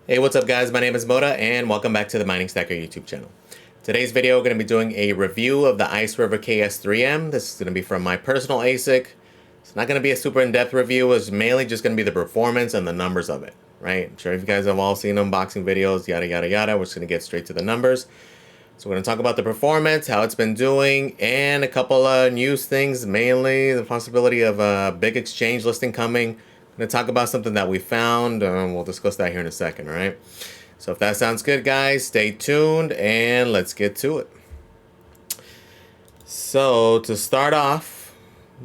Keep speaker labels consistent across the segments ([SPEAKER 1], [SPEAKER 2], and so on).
[SPEAKER 1] Hey, what's up guys? My name is Moda and welcome back to the Mining Stacker YouTube channel. Today's video we're going to be doing a review of the IceRiver KS3M. This is going to be from my personal ASIC. It's not going to be a super in-depth review. It's mainly just going to be the performance and the numbers of it, right? I'm sure if you guys have all seen unboxing videos, yada yada yada. We're just going to get straight to the numbers. So we're going to talk about the performance, how it's been doing, and a couple of news things, mainly the possibility of a big exchange listing coming. I'm going to talk about something that we found. We'll discuss that here in a second, all right? So if that sounds good, guys, stay tuned and let's get to it. So to start off,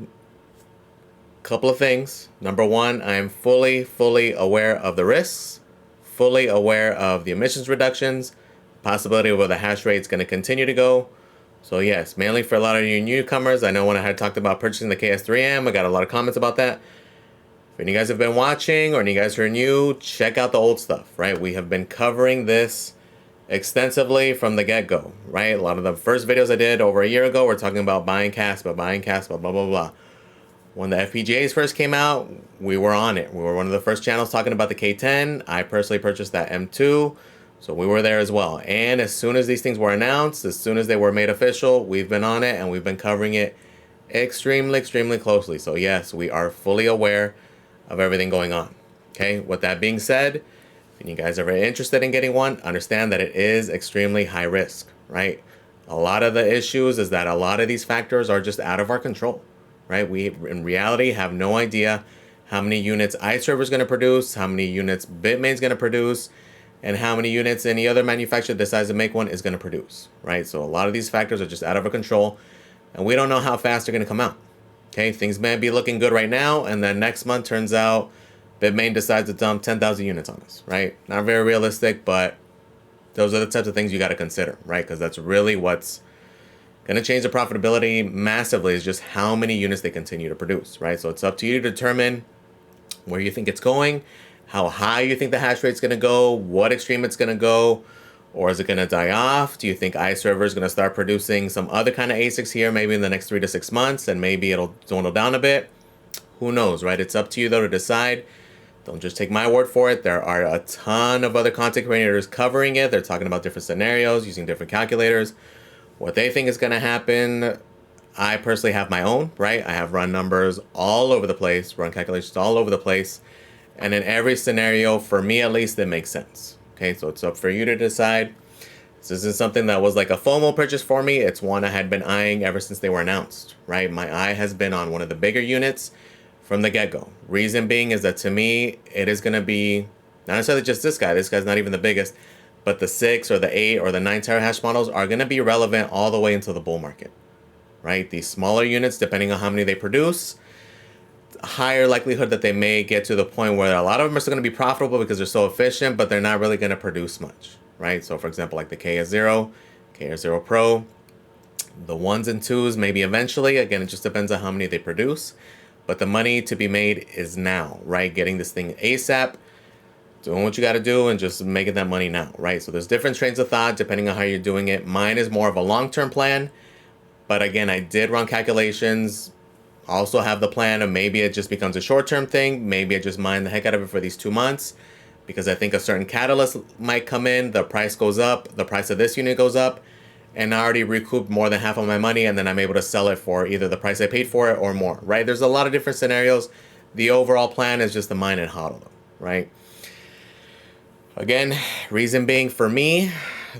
[SPEAKER 1] a couple of things. Number one, I am fully aware of the risks, fully aware of the emissions reductions, possibility of where the hash rate is going to continue to go. So yes, mainly for a lot of you newcomers, I know when I had talked about purchasing the KS3M, I got a lot of comments about that. If any of you guys have been watching or any of you guys who are new, check out the old stuff, right? We have been covering this extensively from the get-go, right? A lot of the first videos I did over a year ago were talking about buying Kaspa, blah, blah, blah. When the FPGAs first came out, we were on it. We were one of the first channels talking about the K10. I personally purchased that M2, so we were there as well. And as soon as these things were announced, as soon as they were made official, we've been on it and we've been covering it extremely closely. So yes, we are fully aware of everything going on. Okay, with that being said, if you guys are very interested in getting one, understand that it is extremely high risk, right? A lot of the issues is that a lot of these factors are just out of our control, right? We, in reality, have no idea how many units IceRiver is going to produce, how many units Bitmain is going to produce, and how many units any other manufacturer that decides to make one is going to produce, right? So a lot of these factors are just out of our control, and we don't know how fast they're going to come out. Okay, things may be looking good right now, and then next month turns out Bitmain decides to dump 10,000 units on us, right? Not very realistic, but those are the types of things you got to consider, right? Because that's really what's going to change the profitability massively, is just how many units they continue to produce, right? So it's up to you to determine where you think it's going, how high you think the hash rate's going to go, what extreme it's going to go, or is it going to die off? Do you think IceRiver is going to start producing some other kind of ASICs here maybe in the next 3 to 6 months, and maybe it'll dwindle down a bit? Who knows, right? It's up to you, though, to decide. Don't just take my word for it. There are a ton of other content creators covering it. They're talking about different scenarios, using different calculators, what they think is going to happen. I personally have my own, right? I have run numbers all over the place, run calculations all over the place. And in every scenario, for me at least, it makes sense. Okay, so it's up for you to decide. This isn't something that was like a FOMO purchase for me. It's one I had been eyeing ever since they were announced, right? My eye has been on one of the bigger units from the get-go. Reason being is that to me, it is going to be, not necessarily just this guy. This guy's not even the biggest, but the 6 or the 8 or the 9 terahash models are going to be relevant all the way into the bull market, right? These smaller units, depending on how many they produce, higher likelihood that they may get to the point where a lot of them are still going to be profitable because they're so efficient, but they're not really going to produce much, right? So for example, like the KS0, KS0 Pro, the 1s and 2s, maybe eventually. Again, it just depends on how many they produce, but the money to be made is now, right? Getting this thing ASAP, doing what you got to do, and just making that money now, right? So there's different trains of thought depending on how you're doing it. Mine is more of a long-term plan, but again, I did run calculations. Also have the plan of maybe it just becomes a short-term thing. Maybe I just mine the heck out of it for these 2 months because I think a certain catalyst might come in. The price goes up. The price of this unit goes up. And I already recouped more than half of my money. And then I'm able to sell it for either the price I paid for it or more, right? There's a lot of different scenarios. The overall plan is just to mine and hodl them, right? Again, reason being for me,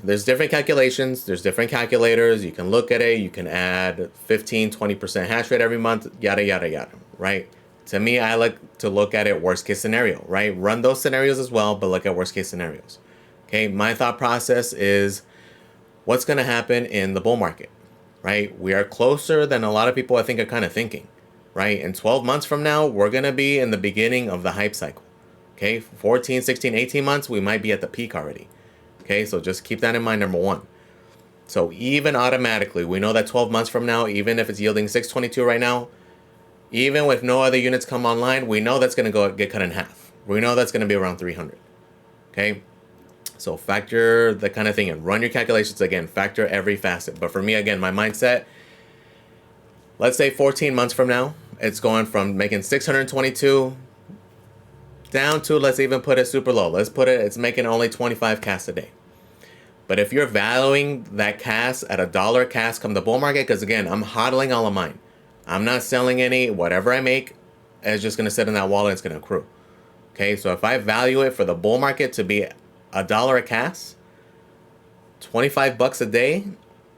[SPEAKER 1] there's different calculations, there's different calculators. You can look at it, you can add 15-20% hash rate every month, yada yada yada, right? To me, I like to look at it worst case scenario, right? Run those scenarios as well, but look at worst case scenarios. Okay, my thought process is what's going to happen in the bull market, right? We are closer than a lot of people I think are kind of thinking, right? In 12 months from now, we're going to be in the beginning of the hype cycle. Okay, 14, 16, 18 months, we might be at the peak already. Okay, so just keep that in mind, number one. So even automatically, we know that 12 months from now, even if it's yielding 622 right now, even with no other units come online, we know that's going to get cut in half. We know that's going to be around 300. Okay, so factor the kind of thing in. Run your calculations again. Factor every facet. But for me, again, my mindset, let's say 14 months from now, it's going from making 622 down to, let's even put it super low. Let's put it, it's making only 25 casts a day. But if you're valuing that cast at $1 a cast come the bull market, because again, I'm hodling all of mine. I'm not selling any. Whatever I make is just going to sit in that wallet and it's going to accrue. Okay, so if I value it for the bull market to be $1 a cast, 25 bucks a day,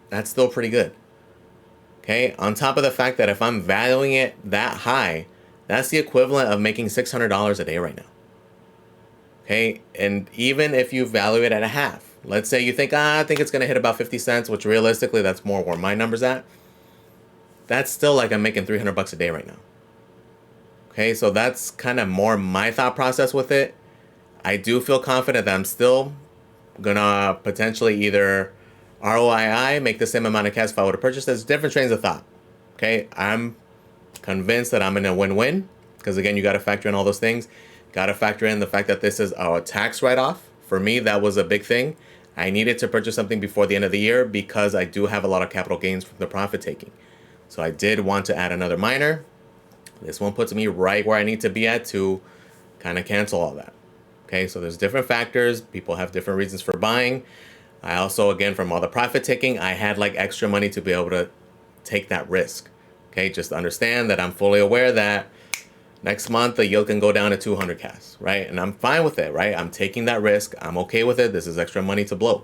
[SPEAKER 1] that's still pretty good. Okay, on top of the fact that if I'm valuing it that high, that's the equivalent of making $600 a day right now. Okay, and even if you value it at a half, let's say you think, I think it's going to hit about 50 cents, which realistically, that's more where my number's at. That's still like I'm making 300 bucks a day right now. Okay, so that's kind of more my thought process with it. I do feel confident that I'm still gonna potentially either ROII, make the same amount of cash if I were to purchase. There's different trains of thought. Okay, I'm convinced that I'm in a win-win, because again, you got to factor in all those things. Got to factor in the fact that this is a tax write-off. For me, that was a big thing. I needed to purchase something before the end of the year because I do have a lot of capital gains from the profit taking. So I did want to add another miner. This one puts me right where I need to be at to kind of cancel all that. Okay, so there's different factors. People have different reasons for buying. I also, again, from all the profit taking, I had like extra money to be able to take that risk. Okay, just understand that I'm fully aware that next month the yield can go down to 200 casts, right? And I'm fine with it, right? I'm taking that risk. I'm okay with it. This is extra money to blow.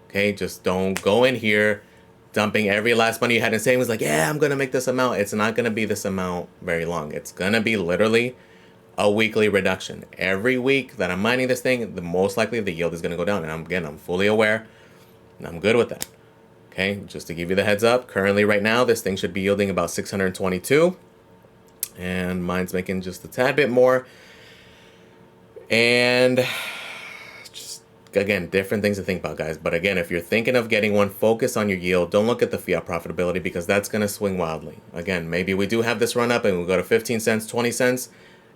[SPEAKER 1] Okay, just don't go in here dumping every last money you had in savings like, yeah, I'm going to make this amount. It's not going to be this amount very long. It's going to be literally a weekly reduction. Every week that I'm mining this thing, the most likely the yield is going to go down. And I'm fully aware and I'm good with that. Okay, just to give you the heads up, currently right now, this thing should be yielding about 622. And mine's making just a tad bit more. And just, again, different things to think about, guys. But again, if you're thinking of getting one, focus on your yield. Don't look at the fiat profitability because that's going to swing wildly. Again, maybe we do have this run up and we go to 15 cents, 20 cents.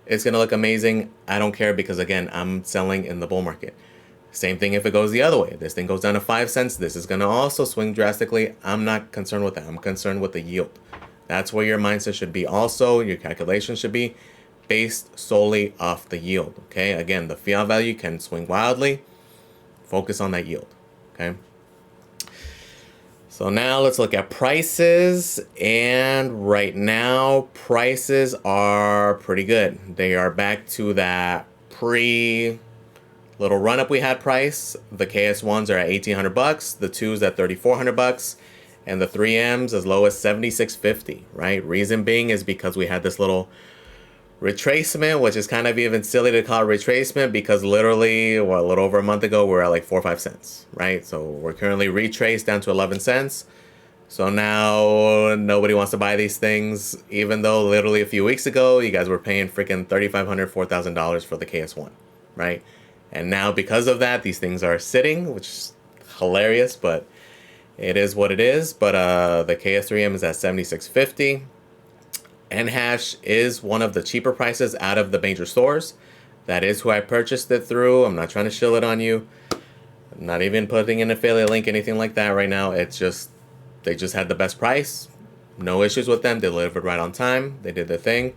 [SPEAKER 1] It's going to look amazing. I don't care because, again, I'm selling in the bull market. Same thing if it goes the other way. This thing goes down to 5 cents. This is going to also swing drastically. I'm not concerned with that. I'm concerned with the yield. That's where your mindset should be also. Your calculation should be based solely off the yield. Okay, again, the fiat value can swing wildly. Focus on that yield. Okay. So now let's look at prices. And right now, prices are pretty good. They are back to that little run up we had price. The KS1s are at 1,800 bucks. The 2s at 3,400 bucks. And the 3Ms as low as 7,650, right? Reason being is because we had this little retracement, which is kind of even silly to call it retracement because literally, a little over a month ago, we were at like 4 or 5 cents, right? So we're currently retraced down to 11 cents. So now nobody wants to buy these things, even though literally a few weeks ago, you guys were paying freaking $3,500, $4,000 for the KS1, right? And now because of that, these things are sitting, which is hilarious, but it is what it is. But the KS3M is at 7,650. Nhash is one of the cheaper prices out of the major stores. That is who I purchased it through. I'm not trying to shill it on you. I'm not even putting an affiliate link, anything like that right now. It's just, they just had the best price. No issues with them. They delivered right on time. They did their thing.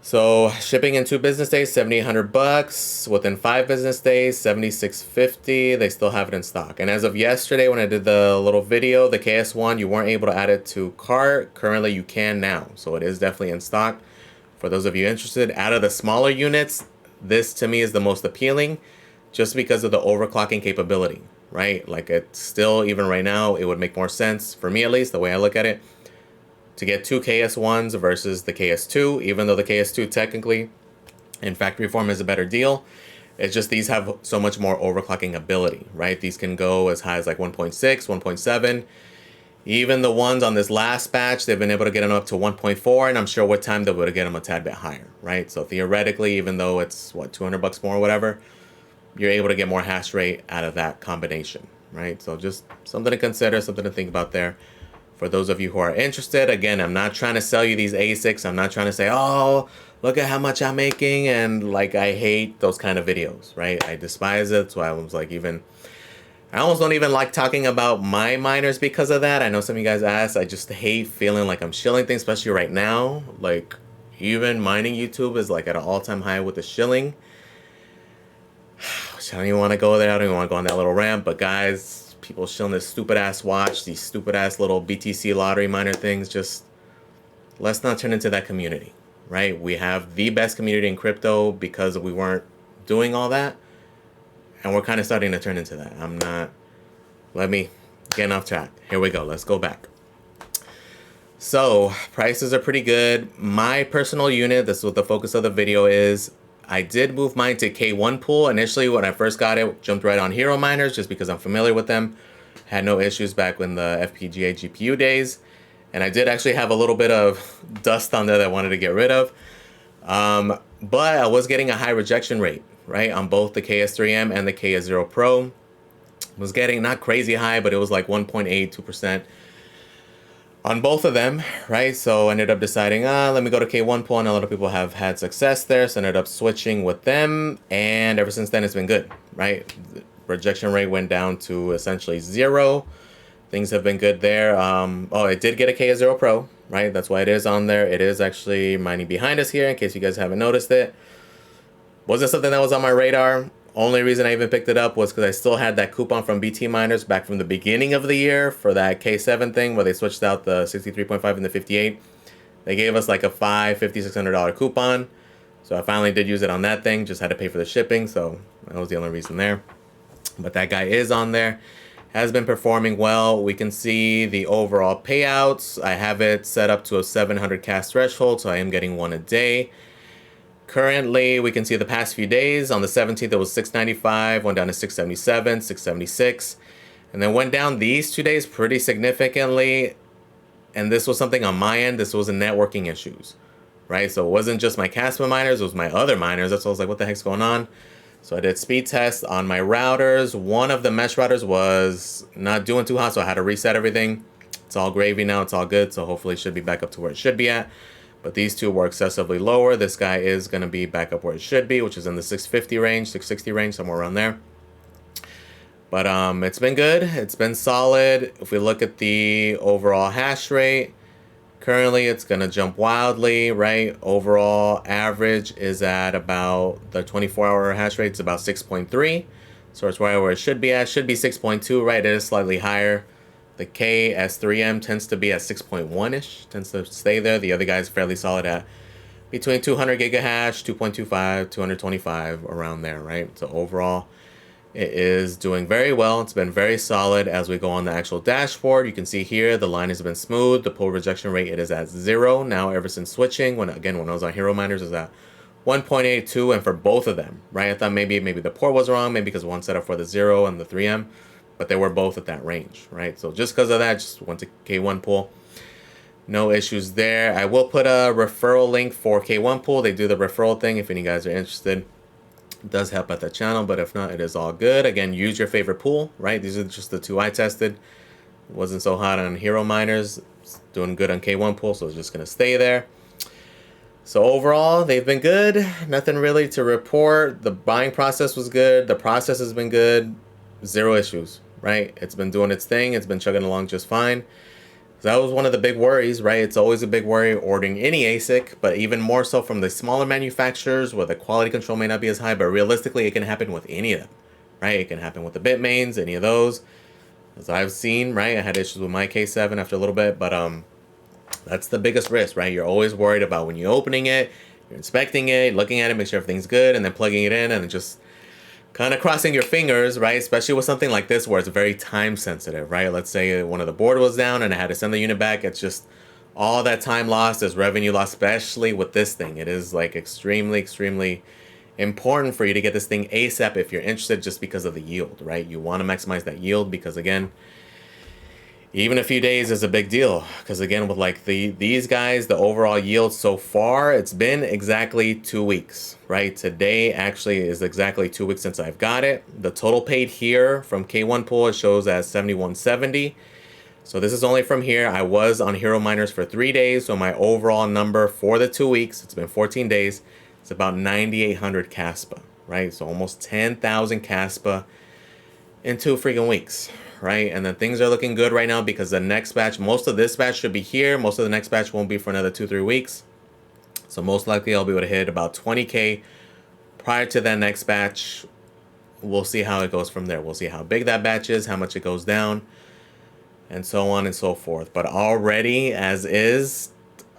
[SPEAKER 1] So shipping in 2 business days, 7,800 bucks. Within 5 business days, 7,650. They still have it in stock. And as of yesterday, when I did the little video, the KS1, you weren't able to add it to cart. Currently, you can now. So it is definitely in stock. For those of you interested, out of the smaller units, this to me is the most appealing, just because of the overclocking capability, right? Like it's still, even right now, it would make more sense for me at least, the way I look at it, to get 2 KS1s versus the KS2, even though the KS2 technically in factory form is a better deal. It's just these have so much more overclocking ability, right? These can go as high as like 1.6, 1.7. Even the ones on this last batch, they've been able to get them up to 1.4, and I'm sure with time they'll be able to get them a tad bit higher, right? So theoretically, even though it's, what, 200 bucks more or whatever, you're able to get more hash rate out of that combination, right? So just something to consider, something to think about there. For those of you who are interested, again, I'm not trying to sell you these ASICs. I'm not trying to say, oh, look at how much I'm making. And like, I hate those kind of videos, right? I despise it. That's why I was like, I almost don't even like talking about my miners because of that. I know some of you guys asked. I just hate feeling like I'm shilling things, especially right now. Like, Even mining YouTube is like at an all-time high with the shilling. I don't even want to go there. I don't even want to go on that little rant. But guys, people shilling this stupid ass watch, these stupid ass little BTC lottery miner things. Just let's not turn into that community, right? We have the best community in crypto because we weren't doing all that. And we're kind of starting to turn into that. Let me get off track. Here we go. Let's go back. So prices are pretty good. My personal unit, this is what the focus of the video is. I did move mine to K1 pool. Initially, when I first got it, jumped right on Hero miners just because I'm familiar with them. Had no issues back when the FPGA GPU days. And I did actually have a little bit of dust on there that I wanted to get rid of. But I was getting a high rejection rate, right? On both the KS3M and the KS0 Pro. Was getting not crazy high, but it was like 1.82% on both of them, right? So I ended up deciding, let me go to K1 pool, and a lot of people have had success there, so I ended up switching with them, and ever since then it's been good, right? The rejection rate went down to essentially 0. Things have been good there. Oh, it did get a KS0 Pro, right? That's why it is on there. It is actually mining behind us here, in case you guys haven't noticed it. Wasn't something that was on my radar. Only reason I even picked it up was because I still had that coupon from BT Miners back from the beginning of the year for that K7 thing where they switched out the 63.5 and the 58. They gave us like a $5,600 coupon. So I finally did use it on that thing. Just had to pay for the shipping. So that was the only reason there. But that guy is on there. Has been performing well. We can see the overall payouts. I have it set up to a 700 cast threshold. So I am getting one a day. Currently, we can see the past few days. On the 17th, it was 695, went down to 677, 676, and then went down these 2 days pretty significantly. And this was something on my end. This was a networking issues, right? So it wasn't just my Kaspa miners, it was my other miners. That's why I was like, what the heck's going on? So I did speed tests on my routers. One of the mesh routers was not doing too hot, so I had to reset everything. It's all gravy now. It's all good. So hopefully it should be back up to where it should be at. But these two were excessively lower. This guy is going to be back up where it should be, which is in the 650 range, 660 range, somewhere around there. But it's been good. It's been solid. If we look at the overall hash rate, currently it's going to jump wildly, right? Overall average is at about the 24-hour hash rate. It's about 6.3. So it's right where it should be at. Should be 6.2, right? It is slightly higher. The KS3M tends to be at 6.1-ish, tends to stay there. The other guy is fairly solid at between 200 gigahash, 2.25, 225, around there, right? So overall, it is doing very well. It's been very solid. As we go on the actual dashboard, you can see here the line has been smooth. The pull rejection rate, it is at 0 now ever since switching. When I was on Hero Miners, it was at 1.82, and for both of them, right? I thought maybe the port was wrong, maybe because one set up for the 0 and the 3M. But they were both at that range, right? So just because of that, just went to K1 pool. No issues there. I will put a referral link for K1 pool. They do the referral thing if any guys are interested. It does help out the channel, but if not, it is all good. Again, use your favorite pool, right? These are just the two I tested. It wasn't so hot on Hero Miners. It's doing good on K1 pool, so it's just going to stay there. So overall, they've been good. Nothing really to report. The buying process was good. The process has been good. 0 issues. Right? It's been doing its thing. It's been chugging along just fine. So that was one of the big worries, right? It's always a big worry ordering any ASIC, but even more so from the smaller manufacturers where the quality control may not be as high, but realistically it can happen with any of them, right? It can happen with the Bitmains, any of those. As I've seen, right? I had issues with my K7 after a little bit, but that's the biggest risk, right? You're always worried about when you're opening it, you're inspecting it, looking at it, make sure everything's good, and then plugging it in and just kind of crossing your fingers, right? Especially with something like this where it's very time sensitive, right? Let's say one of the board was down and I had to send the unit back. It's just all that time lost is revenue lost, especially with this thing. It is like extremely important for you to get this thing ASAP if you're interested, just because of the yield, right? You want to maximize that yield because, again, even a few days is a big deal. Because again, with like these guys, the overall yield so far, it's been exactly 2 weeks, right? Today actually is exactly 2 weeks since I've got it. The total paid here from K1 pool, it shows as 7170. So this is only from here. I was on Hero Miners for 3 days. So my overall number for the 2 weeks, it's been 14 days. It's about 9,800 Kaspa, right? So almost 10,000 Kaspa in 2 freaking weeks. Right, and then things are looking good right now because the next batch, most of this batch should be here. Most of the next batch won't be for another 2-3 weeks. So most likely I'll be able to hit about 20K prior to that next batch. We'll see how it goes from there. We'll see how big that batch is, how much it goes down, and so on and so forth. But already, as is,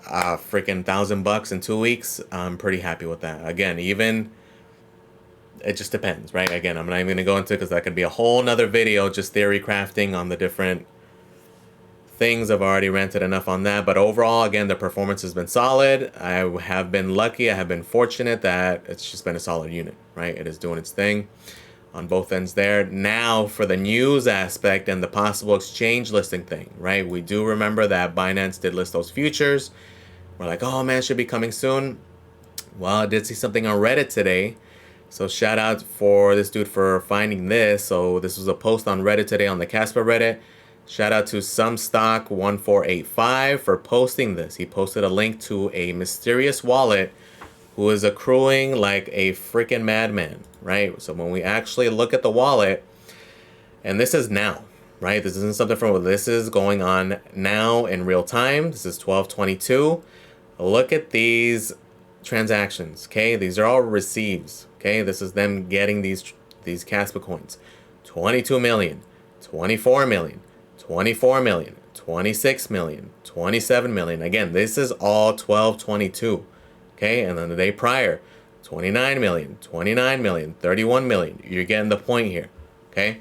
[SPEAKER 1] freaking $1,000 in 2 weeks, I'm pretty happy with that. Again, even, it just depends, right? Again, I'm not even gonna go into it because that could be a whole nother video, just theory crafting on the different things. I've already ranted enough on that. But overall, again, the performance has been solid. I have been lucky, I have been fortunate that it's just been a solid unit, right? It is doing its thing on both ends there. Now for the news aspect and the possible exchange listing thing, right? We do remember that Binance did list those futures. We're like, oh man, should be coming soon. Well, I did see something on Reddit today. So shout out for this dude for finding this. So this was a post on Reddit today on the Kaspa Reddit. Shout out to SomeStock1485 for posting this. He posted a link to a mysterious wallet who is accruing like a freaking madman, right? So when we actually look at the wallet, and this is now, right? This isn't something from, this is going on now in real time. This is 12/22. Look at these transactions, okay? These are all receives, okay? This is them getting these Kaspa coins. 22 million, 24 million, 24 million, 26 million, 27 million. Again, this is all 12/22. Okay, and then the day prior, 29 million, 29 million, 31 million. You're getting the point here. Okay,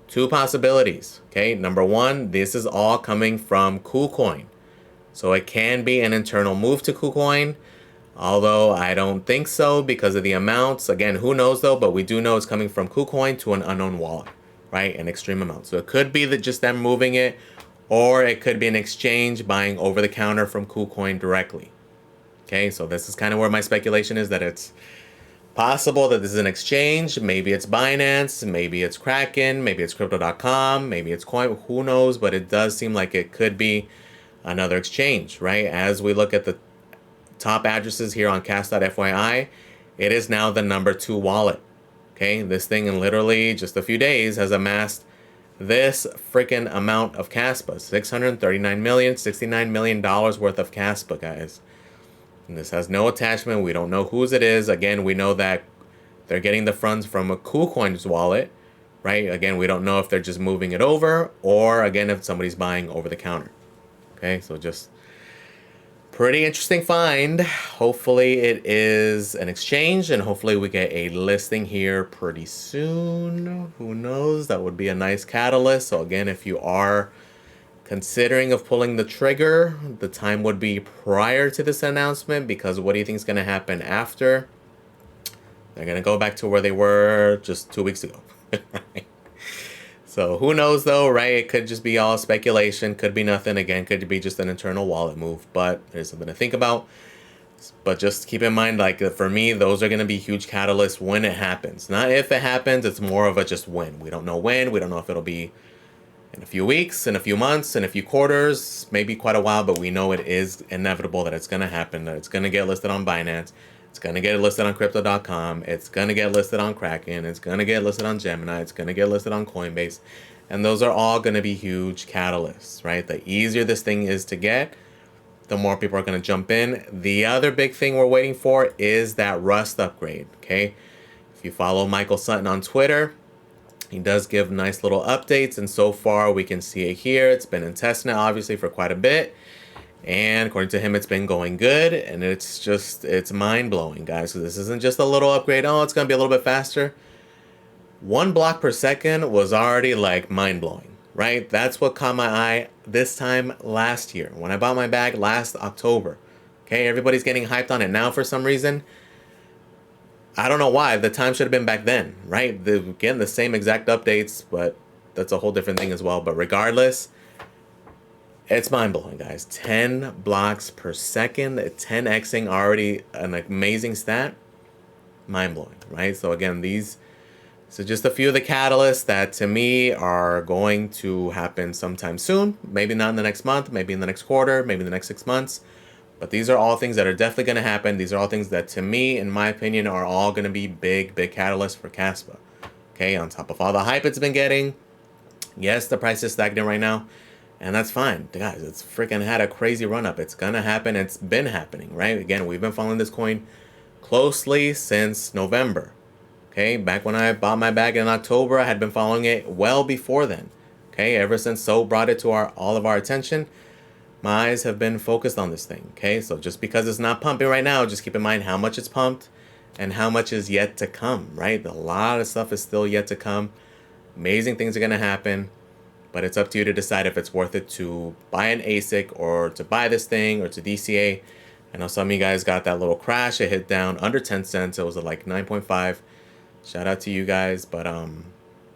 [SPEAKER 1] two possibilities. Okay, number one, this is all coming from KuCoin. So it can be an internal move to KuCoin, although I don't think so because of the amounts. Again, who knows though, but we do know it's coming from KuCoin to an unknown wallet, right? An extreme amount. So it could be that just them moving it, or it could be an exchange buying over the counter from KuCoin directly. Okay, so this is kind of where my speculation is, that it's possible that this is an exchange. Maybe it's Binance, maybe it's Kraken, maybe it's Crypto.com, maybe it's Coin, who knows, but it does seem like it could be another exchange, right? As we look at the top addresses here on Cast.FYI, it is now the #2 wallet. Okay, this thing in literally just a few days has amassed this freaking amount of Kaspa. 639 million, $69 million worth of Kaspa, guys. And this has no attachment. We don't know whose it is. Again, we know that they're getting the funds from a KuCoin's wallet, right? Again, we don't know if they're just moving it over, or again, if somebody's buying over the counter. Okay, so just pretty interesting find. Hopefully it is an exchange, and hopefully we get a listing here pretty soon. Who knows? That would be a nice catalyst. So again, if you are considering of pulling the trigger, the time would be prior to this announcement, because what do you think is going to happen after? They're going to go back to where they were just 2 weeks ago. Right? So who knows though, right? It could just be all speculation, could be nothing. Again, could be just an internal wallet move, but there's something to think about. But just keep in mind, like for me, those are going to be huge catalysts when it happens. Not if it happens, it's more of a just when. We don't know when, we don't know if it'll be in a few weeks, in a few months, in a few quarters, maybe quite a while, but we know it is inevitable that it's going to happen, that it's going to get listed on Binance, it's going to get listed on Crypto.com, it's going to get listed on Kraken, it's going to get listed on Gemini, it's going to get listed on Coinbase, and those are all going to be huge catalysts, right? The easier this thing is to get, the more people are going to jump in. The other big thing we're waiting for is that Rust upgrade, okay? If you follow Michael Sutton on Twitter, he does give nice little updates, and so far we can see it here. It's been in testnet obviously for quite a bit, and according to him, it's been going good, and it's mind-blowing, guys. So this isn't just a little upgrade. Oh, it's gonna be a little bit faster. 1 block per second was already like mind-blowing, right? That's what caught my eye this time last year when I bought my bag last October. Okay, everybody's getting hyped on it now for some reason. I don't know why. The time should have been back then, right? They're getting the same exact updates, but that's a whole different thing as well. But regardless, it's mind-blowing, guys. 10 blocks per second, 10xing, already an amazing stat. Mind-blowing, right? So again, so just a few of the catalysts that to me are going to happen sometime soon. Maybe not in the next month, maybe in the next quarter, maybe in the next 6 months. But these are all things that are definitely going to happen. These are all things that, to me, in my opinion, are all going to be big, big catalysts for Kaspa. Okay, on top of all the hype it's been getting. Yes, the price is stagnant right now. And that's fine. Guys, it's freaking had a crazy run up. It's gonna happen. It's been happening, right? Again, we've been following this coin closely since November. Okay, back when I bought my bag in October, I had been following it well before then. Okay, ever since So brought it to all of our attention, my eyes have been focused on this thing. Okay, so just because it's not pumping right now, just keep in mind how much it's pumped and how much is yet to come, right? A lot of stuff is still yet to come. Amazing things are gonna happen, but it's up to you to decide if it's worth it to buy an ASIC or to buy this thing or to DCA. I know some of you guys got that little crash. It hit down under 10 cents. It was at like 9.5. Shout out to you guys. But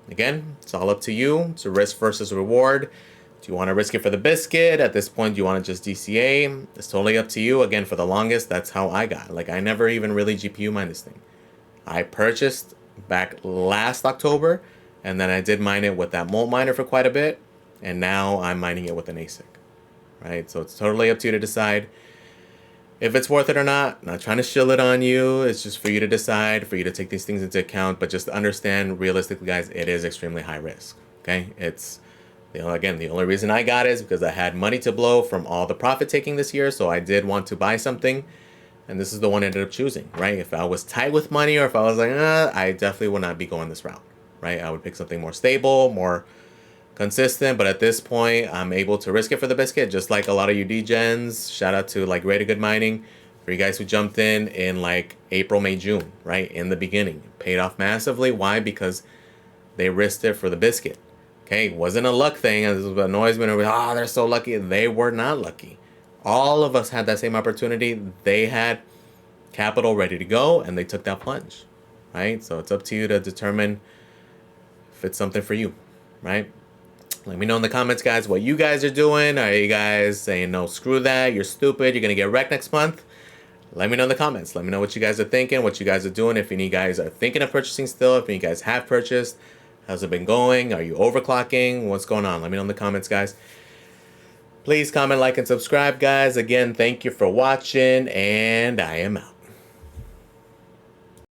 [SPEAKER 1] again, it's all up to you. It's a risk versus reward. Do you want to risk it for the biscuit? At this point, do you want to just DCA? It's totally up to you. Again, for the longest, that's how I got. Like, I never even really GPU mined this thing. I purchased back last October, and then I did mine it with that Molt miner for quite a bit, and now I'm mining it with an ASIC, right? So it's totally up to you to decide if it's worth it or not. I'm not trying to shill it on you. It's just for you to decide, for you to take these things into account, but just understand, realistically, guys, it is extremely high risk, okay? It's, again, the only reason I got it is because I had money to blow from all the profit taking this year, so I did want to buy something, and this is the one I ended up choosing, right? If I was tight with money or if I was like, I definitely would not be going this route, right? I would pick something more stable, more consistent, but at this point, I'm able to risk it for the biscuit, just like a lot of you degens. Shout out to like Rated Good Mining for you guys who jumped in like April, May, June, right? In the beginning. Paid off massively. Why? Because they risked it for the biscuit. Okay, it wasn't a luck thing. This annoys me. They're so lucky. They were not lucky. All of us had that same opportunity. They had capital ready to go, and they took that plunge, right? So it's up to you to determine if it's something for you, right? Let me know in the comments, guys, what you guys are doing. Are you guys saying, no, screw that, you're stupid, you're going to get wrecked next month? Let me know in the comments. Let me know what you guys are thinking, what you guys are doing. If any of you guys are thinking of purchasing still, if any of you guys have purchased, how's it been going? Are you overclocking? What's going on? Let me know in the comments, guys. Please comment, like, and subscribe, guys. Again, thank you for watching, and I am out.